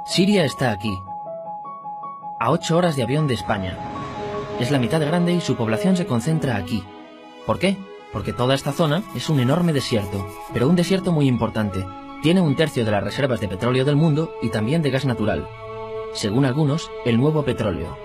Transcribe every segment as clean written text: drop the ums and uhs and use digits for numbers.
Siria está aquí, a 8 horas de avión de España. Es la mitad grande y su población se concentra aquí. ¿Por qué? Porque toda esta zona es un enorme desierto, pero un desierto muy importante. Tiene 1/3 de las reservas de petróleo del mundo y también de gas natural. Según algunos, el nuevo petróleo.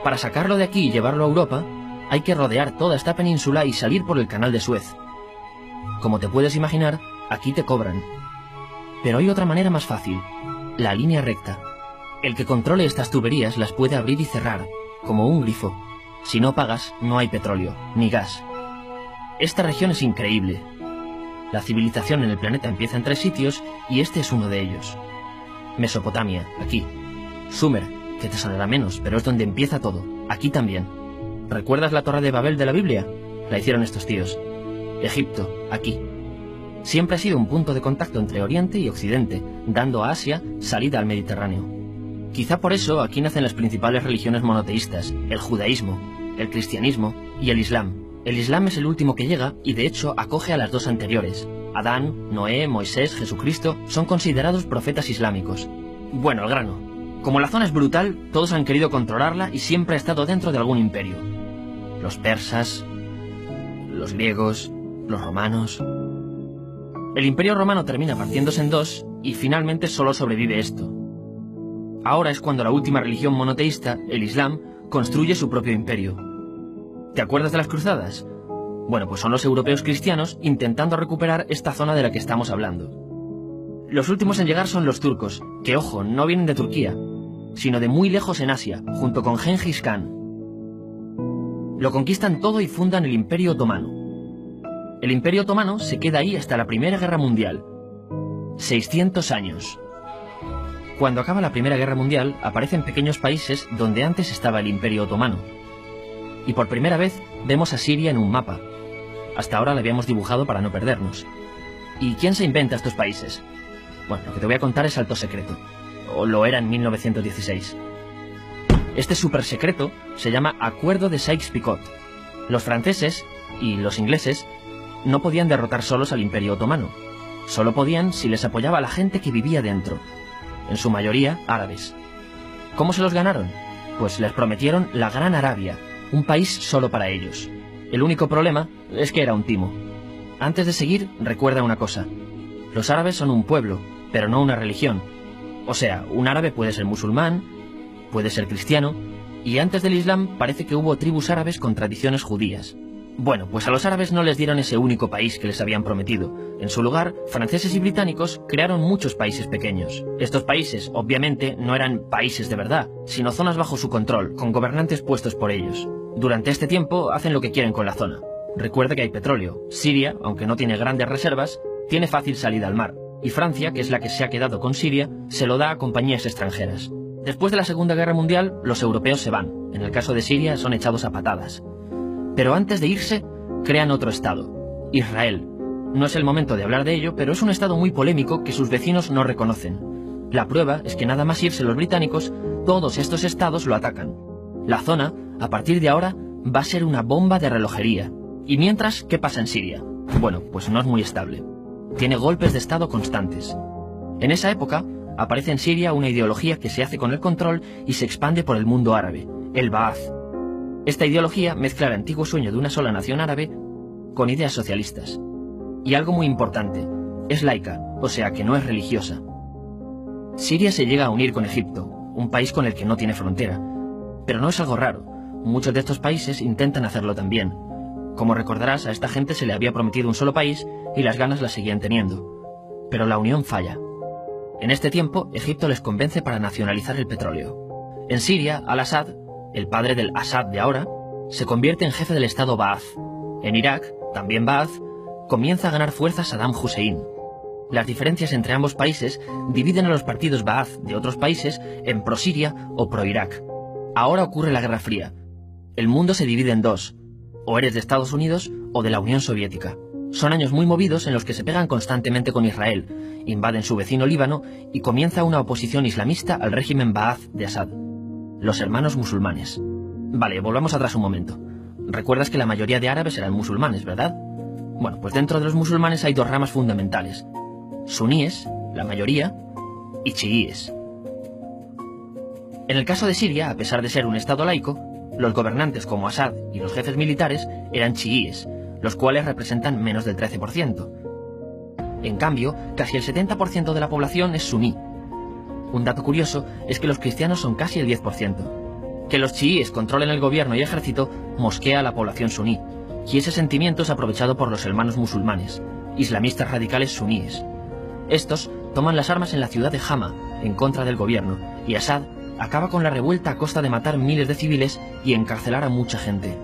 Para sacarlo de aquí y llevarlo a Europa, hay que rodear toda esta península y salir por el canal de Suez. Como te puedes imaginar, aquí te cobran. Pero hay otra manera más fácil, la línea recta. El que controle estas tuberías las puede abrir y cerrar, como un grifo. Si no pagas, no hay petróleo, ni gas. Esta región es increíble. La civilización en el planeta empieza en 3 sitios y este es uno de ellos. Mesopotamia, aquí. Sumer, que te sonará menos, pero es donde empieza todo, aquí también. ¿Recuerdas la Torre de Babel de la Biblia? La hicieron estos tíos. Egipto, aquí. Siempre ha sido un punto de contacto entre Oriente y Occidente, dando a Asia salida al Mediterráneo. Quizá por eso aquí nacen las principales religiones monoteístas, el judaísmo, el cristianismo y el islam. El islam es el último que llega y de hecho acoge a las 2 anteriores. Adán, Noé, Moisés, Jesucristo son considerados profetas islámicos. Bueno, al grano. Como la zona es brutal, todos han querido controlarla y siempre ha estado dentro de algún imperio. Los persas, los griegos, los romanos. El imperio romano termina partiéndose en 2 y finalmente solo sobrevive esto. Ahora es cuando la última religión monoteísta, el Islam, construye su propio imperio. ¿Te acuerdas de las cruzadas? Bueno, pues son los europeos cristianos intentando recuperar esta zona de la que estamos hablando. Los últimos en llegar son los turcos, que ojo, no vienen de Turquía, sino de muy lejos en Asia, junto con Gengis Khan. Lo conquistan todo y fundan el Imperio Otomano. El Imperio Otomano se queda ahí hasta la Primera Guerra Mundial. 600 años. Cuando acaba la Primera Guerra Mundial, aparecen pequeños países donde antes estaba el Imperio Otomano. Y por primera vez vemos a Siria en un mapa. Hasta ahora la habíamos dibujado para no perdernos. ¿Y quién se inventa estos países? Bueno, lo que te voy a contar es alto secreto. O lo era en 1916. Este súper secreto se llama Acuerdo de Sykes-Picot. Los franceses y los ingleses no podían derrotar solos al Imperio Otomano. Solo podían si les apoyaba la gente que vivía dentro. En su mayoría árabes. ¿Cómo se los ganaron? Pues les prometieron la Gran Arabia, un país solo para ellos. El único problema es que era un timo. Antes de seguir, recuerda una cosa. Los árabes son un pueblo, pero no una religión. O sea, un árabe puede ser musulmán, puede ser cristiano, y antes del Islam parece que hubo tribus árabes con tradiciones judías. Bueno, pues a los árabes no les dieron ese único país que les habían prometido. En su lugar, franceses y británicos crearon muchos países pequeños. Estos países, obviamente, no eran países de verdad, sino zonas bajo su control, con gobernantes puestos por ellos. Durante este tiempo hacen lo que quieren con la zona. Recuerda que hay petróleo. Siria, aunque no tiene grandes reservas, tiene fácil salida al mar. Y Francia, que es la que se ha quedado con Siria, se lo da a compañías extranjeras. Después de la Segunda Guerra Mundial, los europeos se van. En el caso de Siria, son echados a patadas. Pero antes de irse, crean otro estado, Israel. No es el momento de hablar de ello, pero es un estado muy polémico que sus vecinos no reconocen. La prueba es que nada más irse los británicos, todos estos estados lo atacan. La zona, a partir de ahora, va a ser una bomba de relojería. Y mientras, ¿qué pasa en Siria? Bueno, pues no es muy estable. Tiene golpes de estado constantes. En esa época, aparece en Siria una ideología que se hace con el control y se expande por el mundo árabe, el Ba'ath. Esta ideología mezcla el antiguo sueño de una sola nación árabe con ideas socialistas. Y algo muy importante, es laica, o sea que no es religiosa. Siria se llega a unir con Egipto, un país con el que no tiene frontera. Pero no es algo raro, muchos de estos países intentan hacerlo también. Como recordarás, a esta gente se le había prometido un solo país y las ganas las seguían teniendo. Pero la unión falla. En este tiempo, Egipto les convence para nacionalizar el petróleo. En Siria, Al-Assad, el padre del Assad de ahora, se convierte en jefe del estado Ba'ath. En Irak, también Ba'ath, comienza a ganar fuerza Saddam Hussein. Las diferencias entre ambos países dividen a los partidos Ba'ath de otros países en pro-Siria o pro-Irak. Ahora ocurre la Guerra Fría. El mundo se divide en 2. O eres de Estados Unidos o de la Unión Soviética. Son años muy movidos en los que se pegan constantemente con Israel, invaden su vecino Líbano y comienza una oposición islamista al régimen Ba'ath de Assad. Los hermanos musulmanes. Vale, volvamos atrás un momento. Recuerdas que la mayoría de árabes eran musulmanes, ¿verdad? Bueno, pues dentro de los musulmanes hay 2 ramas fundamentales. Suníes, la mayoría, y chiíes. En el caso de Siria, a pesar de ser un estado laico, los gobernantes como Assad y los jefes militares eran chiíes, los cuales representan menos del 13%. En cambio, casi el 70% de la población es suní. Un dato curioso es que los cristianos son casi el 10%. Que los chiíes controlen el gobierno y ejército mosquea a la población suní, y ese sentimiento es aprovechado por los hermanos musulmanes, islamistas radicales suníes. Estos toman las armas en la ciudad de Hama, en contra del gobierno, y Assad acaba con la revuelta a costa de matar miles de civiles y encarcelar a mucha gente.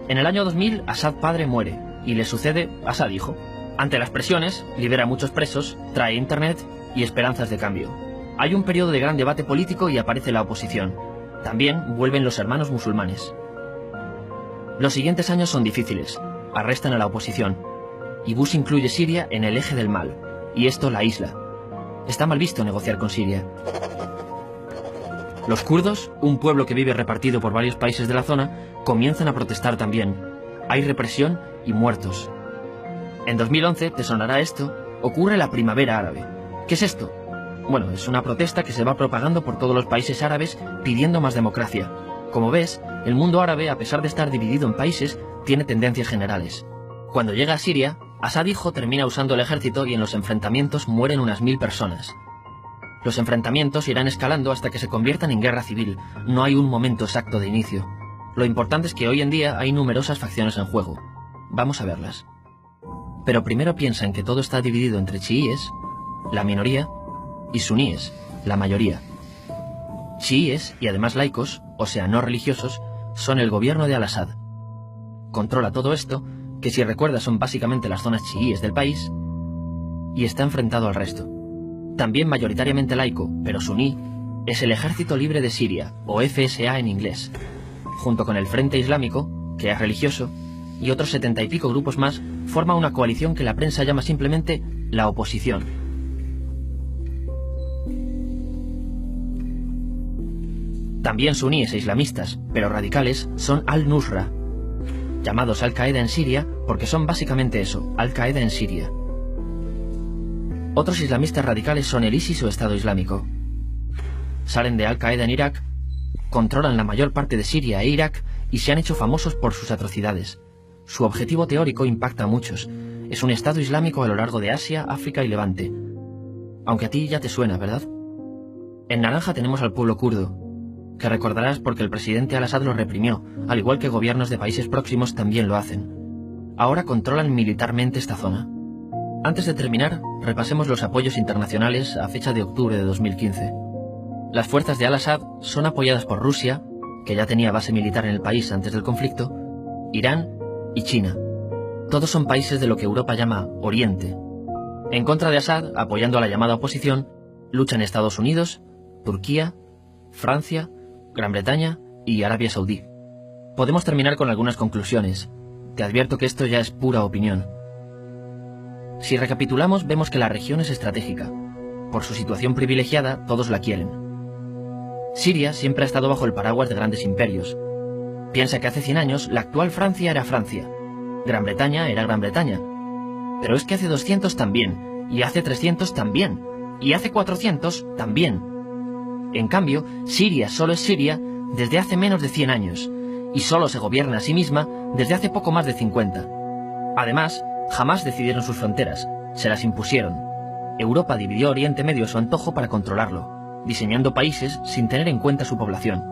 En el año 2000, Assad padre muere, y le sucede Assad hijo. Ante las presiones, libera a muchos presos, trae internet y esperanzas de cambio. Hay un periodo de gran debate político y aparece la oposición. También vuelven los hermanos musulmanes. Los siguientes años son difíciles. Arrestan a la oposición. Y Bush incluye Siria en el eje del mal, y esto la aísla. Está mal visto negociar con Siria. Los kurdos, un pueblo que vive repartido por varios países de la zona, comienzan a protestar también. Hay represión y muertos. En 2011, te sonará esto, ocurre la Primavera Árabe. ¿Qué es esto? Bueno, es una protesta que se va propagando por todos los países árabes pidiendo más democracia. Como ves, el mundo árabe, a pesar de estar dividido en países, tiene tendencias generales. Cuando llega a Siria, Assad hijo termina usando el ejército y en los enfrentamientos mueren unas 1000 personas. Los enfrentamientos irán escalando hasta que se conviertan en guerra civil. No hay un momento exacto de inicio. Lo importante es que hoy en día hay numerosas facciones en juego. Vamos a verlas. Pero primero piensa en que todo está dividido entre chiíes, la minoría, y suníes, la mayoría. Chiíes, y además laicos, o sea, no religiosos, son el gobierno de Al-Assad. Controla todo esto, que si recuerdas son básicamente las zonas chiíes del país, y está enfrentado al resto. También mayoritariamente laico, pero suní, es el Ejército Libre de Siria, o FSA en inglés, junto con el Frente Islámico, que es religioso, y otros 70 y pico grupos más, forma una coalición que la prensa llama simplemente la oposición. También suníes e islamistas, pero radicales, son Al-Nusra, llamados Al-Qaeda en Siria porque son básicamente eso, Al-Qaeda en Siria. Otros islamistas radicales son el ISIS o Estado Islámico. Salen de Al-Qaeda en Irak, controlan la mayor parte de Siria e Irak y se han hecho famosos por sus atrocidades. Su objetivo teórico impacta a muchos. Es un Estado Islámico a lo largo de Asia, África y Levante. Aunque a ti ya te suena, ¿verdad? En naranja tenemos al pueblo kurdo, que recordarás porque el presidente Al-Assad lo reprimió, al igual que gobiernos de países próximos también lo hacen. Ahora controlan militarmente esta zona. Antes de terminar, repasemos los apoyos internacionales a fecha de octubre de 2015. Las fuerzas de Al-Assad son apoyadas por Rusia, que ya tenía base militar en el país antes del conflicto, Irán y China. Todos son países de lo que Europa llama Oriente. En contra de Assad, apoyando a la llamada oposición, luchan Estados Unidos, Turquía, Francia, Gran Bretaña y Arabia Saudí. Podemos terminar con algunas conclusiones. Te advierto que esto ya es pura opinión. Si recapitulamos, vemos que la región es estratégica. Por su situación privilegiada, todos la quieren. Siria siempre ha estado bajo el paraguas de grandes imperios. Piensa que hace 100 años la actual Francia era Francia. Gran Bretaña era Gran Bretaña. Pero es que hace 200 también, y hace 300 también, y hace 400 también. En cambio, Siria solo es Siria desde hace menos de 100 años, y solo se gobierna a sí misma desde hace poco más de 50. Además, jamás decidieron sus fronteras, se las impusieron. Europa dividió Oriente Medio a su antojo para controlarlo, diseñando países sin tener en cuenta su población.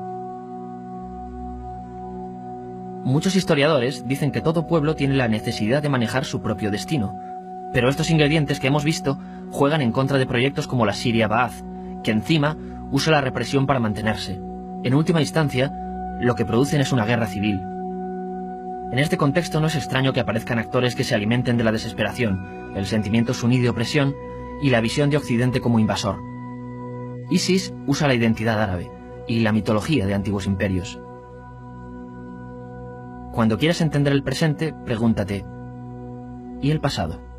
Muchos historiadores dicen que todo pueblo tiene la necesidad de manejar su propio destino, pero estos ingredientes que hemos visto juegan en contra de proyectos como la Siria Ba'ath, que encima usa la represión para mantenerse. En última instancia, lo que producen es una guerra civil. En este contexto no es extraño que aparezcan actores que se alimenten de la desesperación, el sentimiento suní de opresión y la visión de Occidente como invasor. ISIS usa la identidad árabe y la mitología de antiguos imperios. Cuando quieras entender el presente, pregúntate, ¿y el pasado?